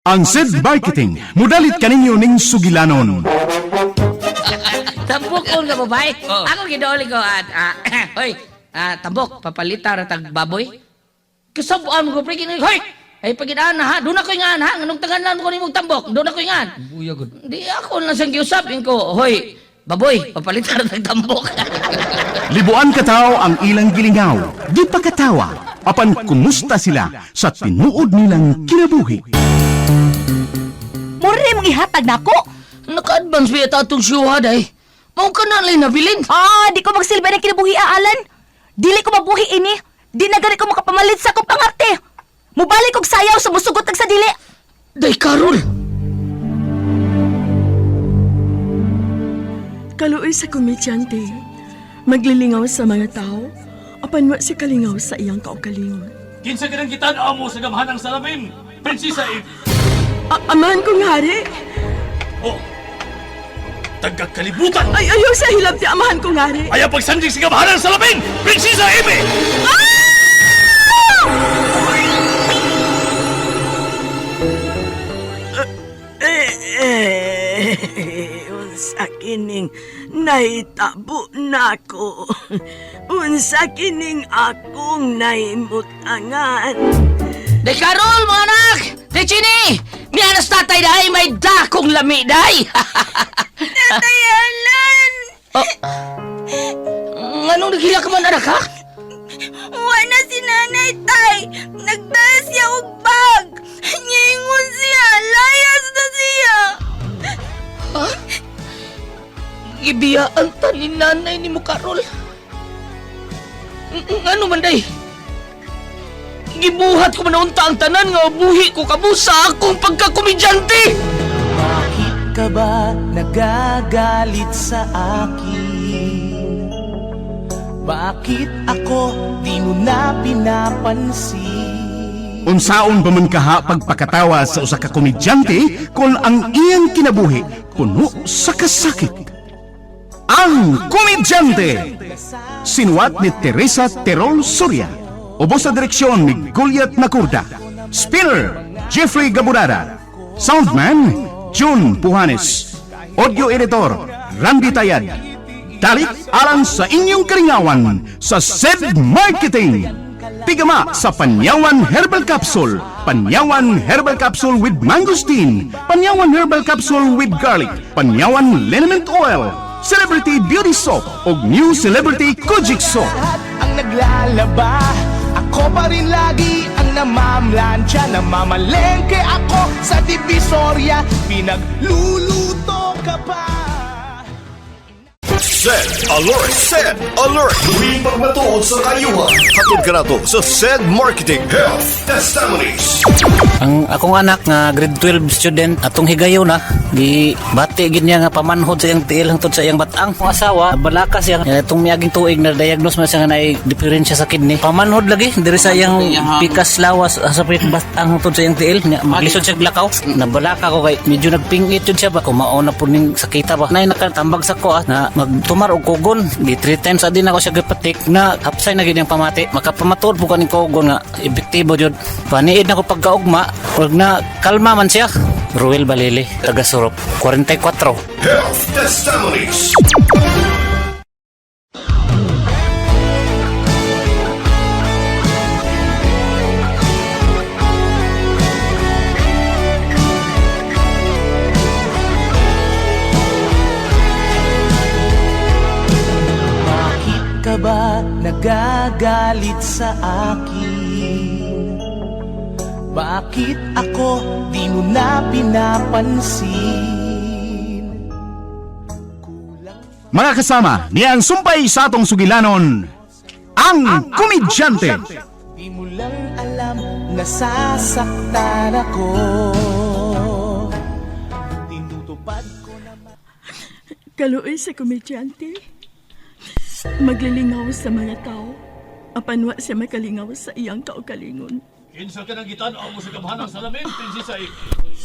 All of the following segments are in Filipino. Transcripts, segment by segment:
Ang SED Marketing, mudalit kaninyo ning sugilanon. Tambok ko nga babae. Oo. Ako gidauli ko at hoy, tambok papalita ra tag baboy. Kasabuan mo ko pre kini hoy. Ay pagidaan na ha, doon ako ingan ha, nganong tanganan ko nimong tambok, doon ako ingan. Buya gud. Di ako lang sang giusapin ko, hoy, baboy, papalita ra tag tambok. Libuan katao ang ilang gilingaw, di pa katawa, apan kumusta sila sa tinuod nilang kinabuhi. Mura rin mong ihatag na ako. Naka-advance ba ito itong syuha day? Mao ka na lang nabilin. Di ko magsilbi ng kinabuhi, Alan. Dili ko mabuhi ini. Di na gani ko makapamalit sa akong pangarte. Mubalik kog sayaw sa musugot sa dili. Day, Carol! Kaluoy sa komedyante, maglilingaw sa mga tao, apan wa si kalingaw sa iyang kaugalingon. Kinsa ganang gitan-aw mo sa gamhanang salamin, Prinsesa Eve. Amahan kong hari, Oh, tagakalibutan! ay ayaw sa hilab ti amahan kong hari. Ayaw pagsandig sa gamhanang salamin, Prinsesa Eve! Unsa kining naitabo nako. Unsa kining akong naimutangan. Day, Carol, mga anak! Day, Chini! Miyanas tatay dahi, may dakong lami dahi! Tatay Alan! Anong naghila ka man, anak, ha? Wala si nanay, tay. Nagdala siya og bag. Nyingon siya. Layas na siya. Ha? Ibiyaan ta ni nanay ni mo, Carol. Ano man, day? Gibuhat ko manaunta ang tanan nga buhi ko kabusa akong pagkakomedyante! Bakit ka ba nagagalit sa akin? Bakit ako di mo na pinapansin? Unsaon ba man kaha pagpakatawa sa usa ka komedyante kung ang iyang kinabuhi puno sa kasakit? Ang Komedyante! Sinuwat ni Teresa Terol Soria. Ubos sa direksyon ni Goliath Macurda. Spinner, Jeffrey Gaburada. Soundman, June Puhanes. Audio editor, Randy Tayad. Dalit alang sa inyong karingawan sa SED Marketing. Pigama sa Panyawan Herbal Capsule. Panyawan Herbal Capsule with Mangosteen. Panyawan Herbal Capsule with Garlic. Panyawan Liniment Oil. Celebrity Beauty Soap o New Celebrity Kojic Soap. Lahat ang naglalaba, ako pa rin lagi ang namamlansya. Namamalengke ako sa Divisoria, pinagluluto ka pa. SED Alert! SED Alert! Huwing pagmatuod sa kayuhan. Hatod ka na to sa SED Marketing Health Testimonies. Ang akong anak nga grade 12 student atong higayon na gi bati gid niya nga pamanhod sa iyang tiil hangtod sa iyang batang. Ang asawa balaka siya itong miaging tuig na diagnose man siya nga naay diferensya sa kidney. Pamanhod lagi diri sa iyang pikas lawas sa payat batang hangtod sa iyang tiil nya maglisod siya glakaw. Nabalaka ko kay medyo nagpingit yun siya ba kumao na pud ning sakita ba. Nay nakatambag sa ko na magtumar og kugon di 3 times adin ako siya gipatik na hapsay na gid ang pamati makapamatud po kaning kugon nga epektibo jud. Paniid na ko pagkaugma ug na kalma man siya. Ruel Balili, taga Surop, 44. Health Testimonies. Bakit ka ba nagagalit sa akin? Bakit ako di mo na pinapansin? Mga kasama, niyang sumpay sa atong sugilanon, ang Komedyante. Di mo lang alam, nasasaktan ako. Tinutupad ko naman. Kaluoy sa komedyante, maglilingaw sa mga tao, apan wa siya makalingaw sa iyang kaugalingon. Kinsa ganang gitan-aw mo sa gamhanang salamin, Prinsesa Eve.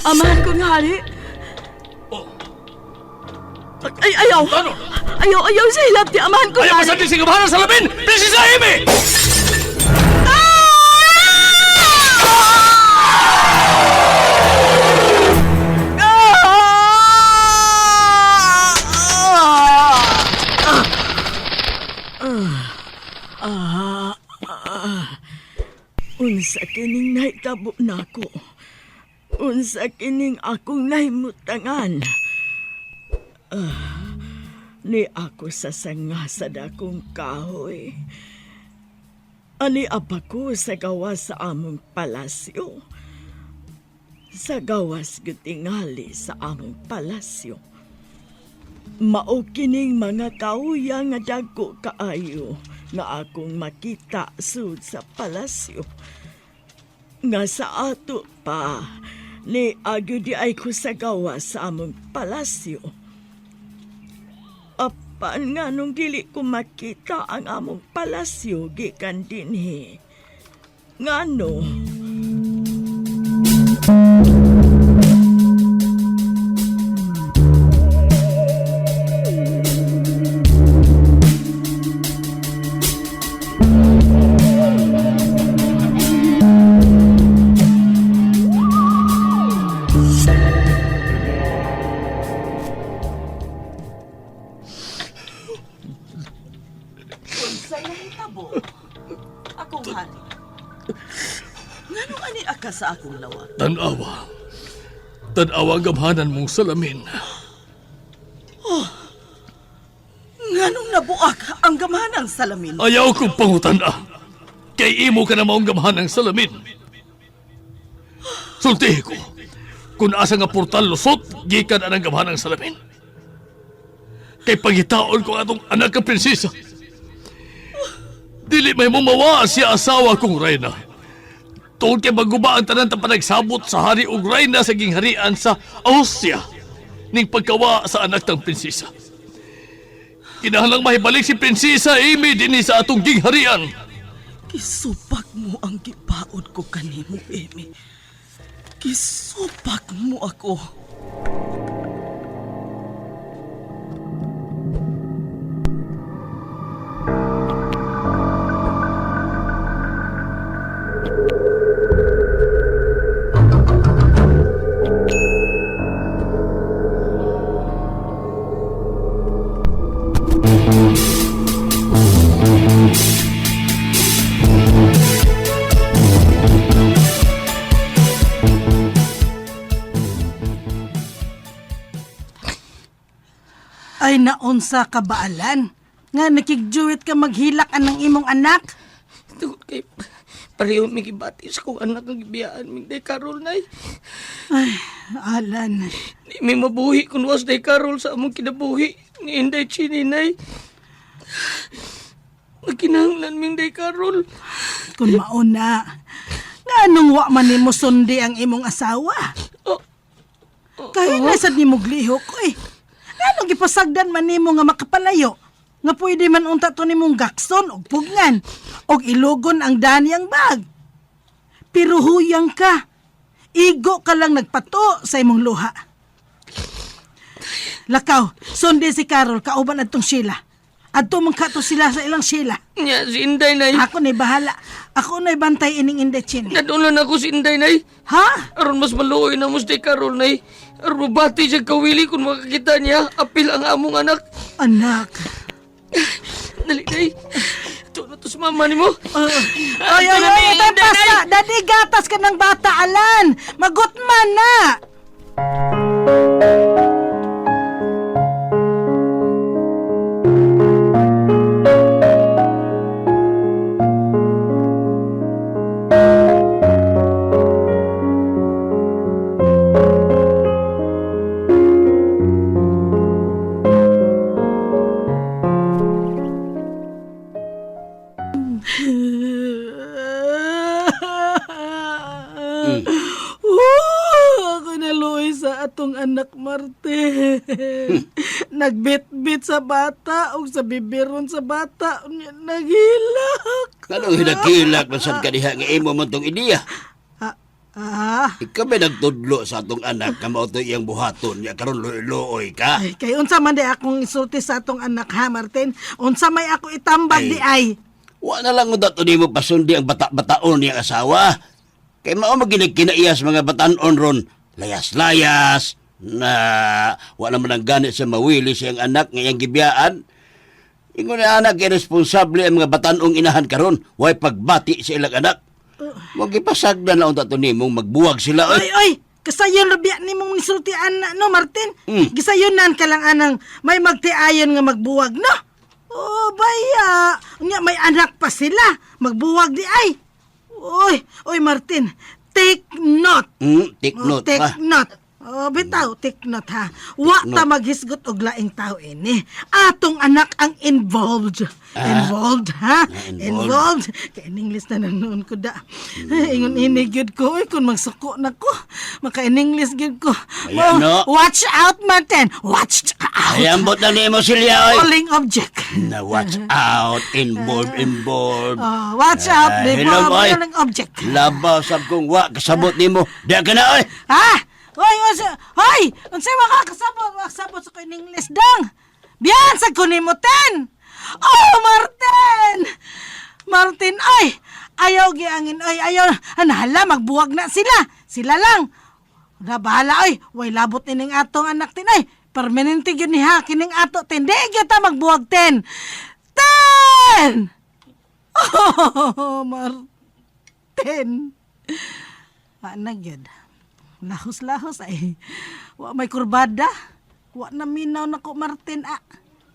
Amahan kong hari, Oh, ayaw! ano? Ayaw sa hilab ti amahan kong Ayaw hari! pagsandig sa gamhanang salamin, Prinsesa Eve! Unsa kining nahitabo nako? Unsa kining akong nahimutangan? Ni ako sa sanga sa dakong kahoy. Ani apa ko sa gawas sa among palasyo. Sa gawas gitingali sa among palasyo. Mao kining mga kauya nga dagko kaayo nga akong makita sud sa palasyo. Nga sa ato pa, ni agyo di ay ko sa gawas sa among palasyo. Apan nga nung dili ko makita ang among palasyo gikan dinhi. Ngano? Sa akong lawa. Tanawa ang gamhanan mong salamin. Nganong nabuak ang gamanang salamin? Ayaw kong pangutana. Kay imo ka na maong gamhanang salamin. Sultihi ko, kung asa nga portal lusot, gikan anang gamhanang salamin. Kay pangitaon ko atong anak ka prinsesa. Dili may mumawa siya asawa kong reyna. Tungkol kay maguba ang tanan ta panagsabot sa hari ug reyna sa gingharian sa Austria ning pagkawa sa anak tang prinsesa. Kinahanglang mahibalik si Prinsesa Amy dinhi sa atong gingharian. Kisupak mo ang gipaod ko kanimo, Amy. Kisupak mo ako. Ay naunsa ka baalan? Nga nakigjuwit ka maghilak anang imong anak? Tungkol kay pareho may gibati sa kong anak ang gibiyaan ming day Carol nay. Ay, Alan. Di may mabuhi kung was day Carol sa among kinabuhi. Ni Inday Chini nay. Magkinahanglan ming day Carol. Kung mauna, nga anong wa man nimo sundi ang imong asawa? Kaya nasad ni muglihok ko eh. Anong gipasagdan man nimo nga makapalayo? Nga pwede man unta to nimong gakson o pugngan o ilugon ang daniyang bag. Pero huyang ka. Igo ka lang nagpato sa imong luha. Lakaw, sundi si Carol, kauban adtong Sheila. Adto man kato sila sa ilang Sheila. Nya, si Inday nay. Ako na'y bahala. Ako na'y bantay ining Inday Chini. Nadulon ako si Inday nay. Ha? Aron mas maluoy na mo si Carol nay. Aron mabati siya kawili kung makakita niya. Apil ang among anak. Anak. Dali nay. Ito na to sa mama ni mo. Ay, tapos na. Dadi gatas ka ng bata, Alan. Magutman na. Ako naluoy sa atong anak Marte. Nagbit-bit sa bata o sa bibiron sa bata. Naghilak. Anong hinakilak na saan ka diha nga imo man tong ideya? Ikaw ba nagtudlo sa atong anak na mauto iyang buhaton niya karon luoy ka? Ay, kay unsa man di akong isulti sa atong anak ha, Martin? Unsa may ako itambag di ay? Wa na lang dato nimo pasundi ang bata-bataon niyang asawa. Kay mao maginig kinaiyas mga batanon ron. Layas-layas na wala man ang ganit sa mawili siyang anak ngayang gibiyaan. Ingon na anak kay responsable ang mga batanong inahan karon, way pagbati sa ilang anak. Huwag ipasagdan na unta to nimong magbuwag sila. Oy! Kasayon labiya ni mong nisultian na, no, Martin? Gisayonan ka lang anang may magtiayon nga magbuwag, no? Oh, baya. Nga, may anak pa sila. Magbuwag di ay. Oy, Martin. Take note. Take note Take pa. note. Bitaw, take note ha. Wa ta maghisgot og laing tao ini. Atong anak ang involved. Involved, ha? Involved. Kaya English na nanoon ko da. Ingon ini gyud ko. Kung magsuko na ko. Maka-English gyud ko. Ayan, no? Watch out, Martin. Watch out. Ayambot na nimo silya, oy. Calling object. Na watch out, involved. Watch out. Hello, boy. Calling object. Labaw sab kong wa kasabot nimo. Diya ka na, oy. Ha? Hoy! Unsay makakasabot sa kay English dang? Biyan sa kunimoten. Oh, Martin, ay! Ayaw giangin, ay, ayaw. Hala, magbuwag na sila. Sila lang. Bahala, ay. Way labot nining atong anak tin, ay. Permanente yun ni ha, kining ato tin. Di kita magbuwag tin. 10! Oh, Martin. Anag yun. Lahos-lahos ay. Wa may kurbada. Wa na minaw na ko, Martin, ah.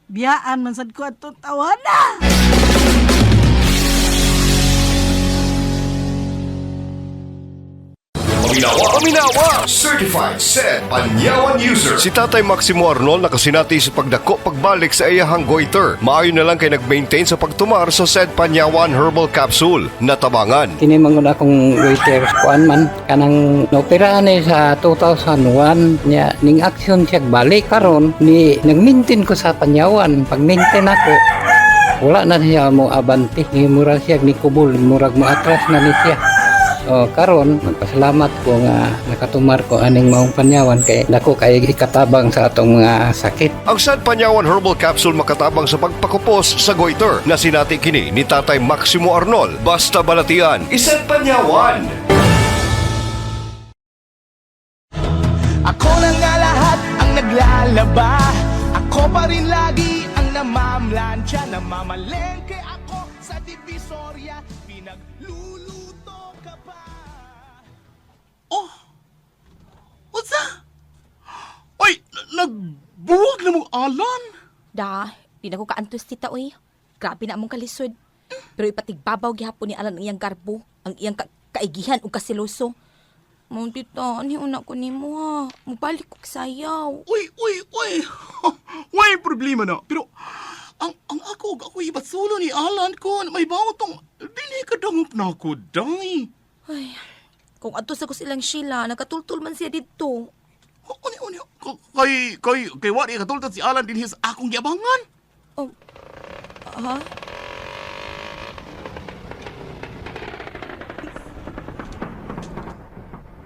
Biyaan man sad ko atong tawana. Paminawa! Certified said Panyawan user. Si Tatay Maximo Arnold nakasinati sa pagdako pagbalik sa iyahang goiter. Maayo na lang kay nag-maintain sa pagtumar sa said Panyawan Herbal Capsule na tabangan. Kini mangun akong waiter kuan man kanang naoperahan ni sa 2001 nya ning action siya balik karon ni nag-maintain ko sa Panyawan. Pag-maintain ako wala na siya mo abanti ni murag siya ni kubol murag mo atras na ni siya. Karon magpasalamat ko nga nakatumar ko aning maong Panyawan kay dako kay ikatabang sa atong mga sakit. Ang said Panyawan Herbal Capsule makatabang sa pagpakupos sa goiter na sinati kini ni Tatay Maximo Arnold. Basta balatian, isad Panyawan! Ako na nga lahat ang naglalaba. Ako pa rin lagi ang namamlansya. Namamalengke ako sa Divisoria. Pinagluluto ka pa. Oh! Unsa? Oy! Nagbuwag na mong alan? Da, di na ko kaantos tita, oy. Grabe na mong kalisod. Pero ipatigbabaw gihapon ni Alan ang iyang garbo, ang iyang kaigihan o kasiloso. Mong tita, ni una ko ni mo ha. Mubalik ko sayaw. Uy! Way problema na. Pero, ang ako ibasulo ni Alan ko na may bawatong dili ka dangup na ako, day. Ay, kung ato sa ko silang Sheila, nakatultul man siya dito. Uni. Kay wari katultad si Alan din sa akong yabangan. Oh, ha?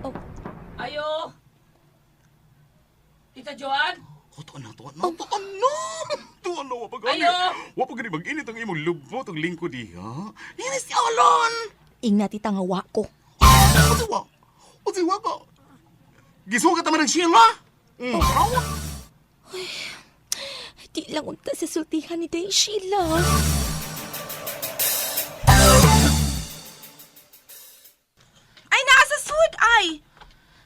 Oh, ayo! Tita Joan? Tuan na, wapag Ayo! Wapag gani mag-init ang imong lubot ang lingkod diha. Yan si Alan! Ingna tita nga wa ko. Usiwa ka. Gisugat naman ng Sheila. Di lang unta sa sultihan ni Day Sheila. Ay, nasa sud, ay!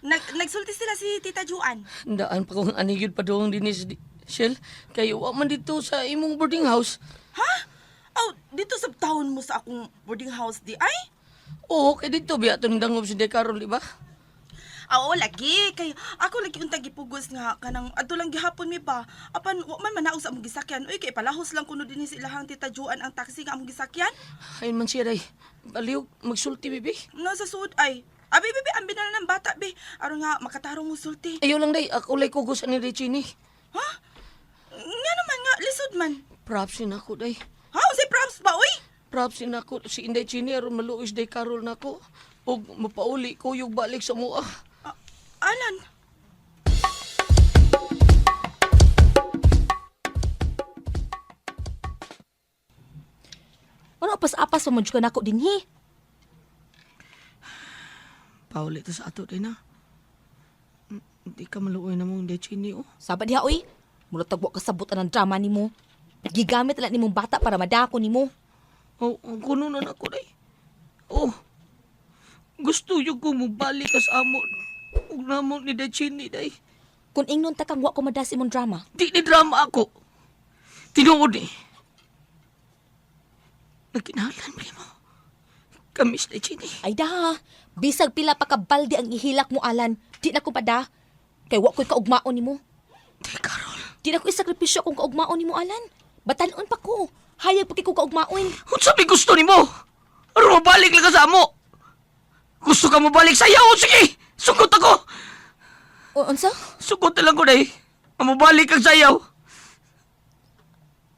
Nagsulti sila si Tita Juan. Daan pa kong anigid pa doon din ni Shell. Kayo wa man dito sa imong boarding house. Ha? Oh, dito sa taon mo sa akong boarding house di, ay? Oo, kay dito biya itong dangob si Decarol, di ba? Oo, lagi. Kay ako lagi untang gipugos nga kanang adto lang gihapon mi ba. Apan wa man manaog sa among gisakyan. Uy, kay palahos lang kuno dinhi sa ilahang Tita Juan ang taxi nga among gisakyan. Ayun man siya, day. Baliw, magsulti, bibi. Nasa sud, ay. Abi, bibi, ambi na ng bata, bi. Aron nga makatarong mo sulti. Ayaw lang, day. Ako lay kugos ni Regine. Ha? Nga naman nga, lisod man. Propsin ako, day. Ha? Unsay props ba, uy? Propsin ako. Si Inday Chini, aron maluis day Carol na ko. O mapauli ko yung balik sa mua. Alan? Ano apas-apas mo ka na ako dinhi? Pauli to sa ato, day na. Hindi ka maluoy na mong Inday Chini, oh. Sabad diha, oy. Mula tagwa kasabot ang drama ni mo. Gigamit lang ni mong bata para madako ni mo. Oh, ang kuno na ako, day. Oh, Gusto yung kumubalik ka sa amo. Huwag namon ni Dachini, day. Kung ingnon ta kang wa ko madas imong drama. Di ni drama ako. Tinuod eh. Nagkinahalan mo mo. Kamis Dachini. Ay da, bisag pila pa ka balde ang ihilak mo, Alan. Di na ko pada. Kay wa ko'y kaugmaon nimo. Di, Carol. Di na ko'y sakripisyo kung kaugmaon nimo, Alan. Batanon pa ko. Hayag pa kay ko kaugmaon. Kung sabi gusto ni mo, aron mabalik lang ka sa amo. Gusto ka mabalik sa yaw? Sige, sugot ako. O, unsa? Sugot na lang ko, day. Mabalik kang sayaw.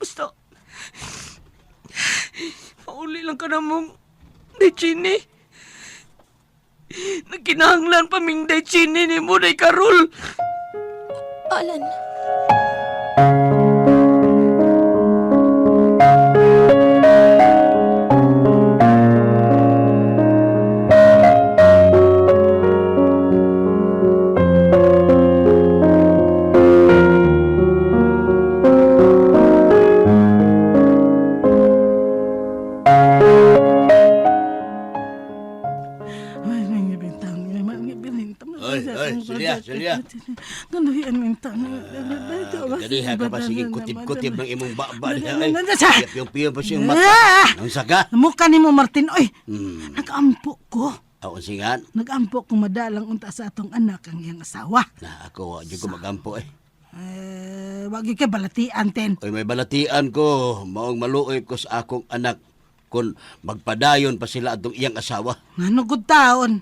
Basta, pauli lang ka na mong Dachini. Nagkinahanglan pa ming Dachini ni mo, day Carol. Alan. Silya. Kaniha ka pa sige kutib-kutib ng imong baba niya. Piyong-piyong pa siyang mata. Ang saka? Mukha ni mo, Martin. Oy, nag-ampo ko. Ako singan. Nag-ampo ko madalang unta sa atong anak ang iyang asawa. Na ako, di ko magampo eh. Wag ka balatian, Ten. Oy, may balatian ko. Maong maluoy ko sa akong anak kung magpadayon pa sila atong iyang asawa. Nanugod taon.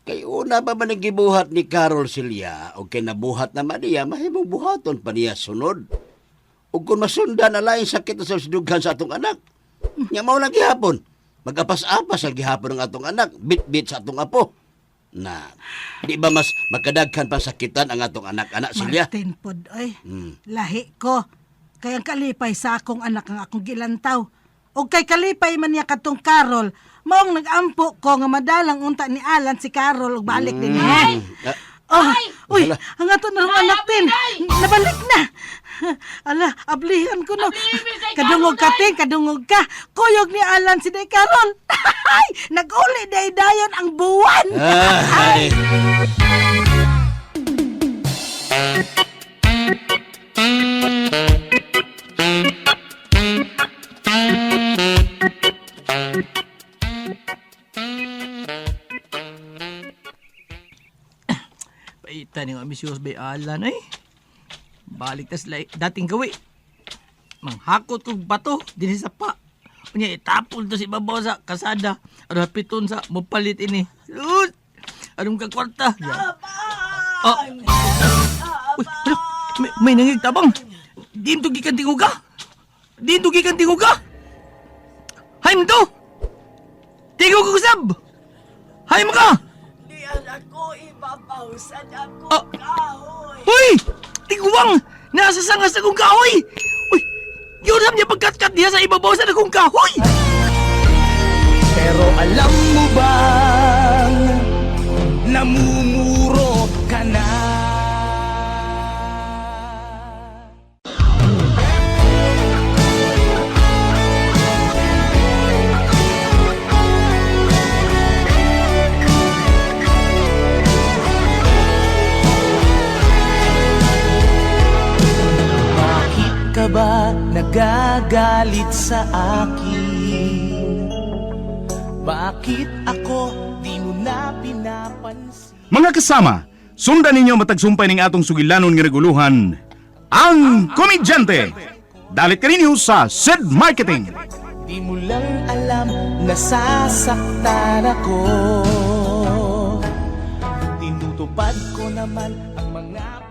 Kay una pa ba nagibuhat ni Carol Silya o kay nabuhat naman niya, mahimong buhaton pa niya sunod. O kung masundan na laing sakit sa sidughan sa atong anak, nga mao lang gihapon. Mag-apas-apas ang gihapon ng atong anak, bit-bit sa atong apo. Na, di ba mas makadaghan pa sakitan ang atong anak-anak Silya? Martin pod, oy. Lahi ko. Kaya kalipay sa akong anak ang akong gilantaw. O kay kalipay man niya katong Carol, maong nag-ampo ko nga madalang unta ni Alan si Carol ug balik din niya. Uy, ang ato na anak tin. Nabalik na. Ala, ablihan ko no. Kadungog ka tin, kadungog ka. Kuyog ni Alan si Day Carol. Nag-uli day-dayon ang buwan. Paita ni ambisyon bay Alan ay. Balik tas dating gawi. Manghakot kong bato din sa pa. Unya itapon to si babaw sa kasada. Ano piton sa mupalit ini. Sus! Anong kakwarta? Uy, ano? May nangigtabang. Di mo gikan tinguga. Di mo gikan tinguga. Hay mo to. Tingo ko kusab. Hay mo ka. Ako ipapausan ako kahoy. Hoy! Tiguang! Nasa sangas na kong kahoy! Uy! Yun lang niya pagkat-kat niya sa ibabaw sa kong kahoy! Pero alam mo bang namumuro ka na? Ka ba nagagalit sa akin? Bakit ako di mo na pinapansin? Mga kasama, sundan ninyo matagsumpay ng atong sugilanon nga reguluhan, ang Komedyante. Dalit ka ninyo sa SED Marketing. Di mo lang alam, nasasaktan ako. Tinutupad ko naman ang mga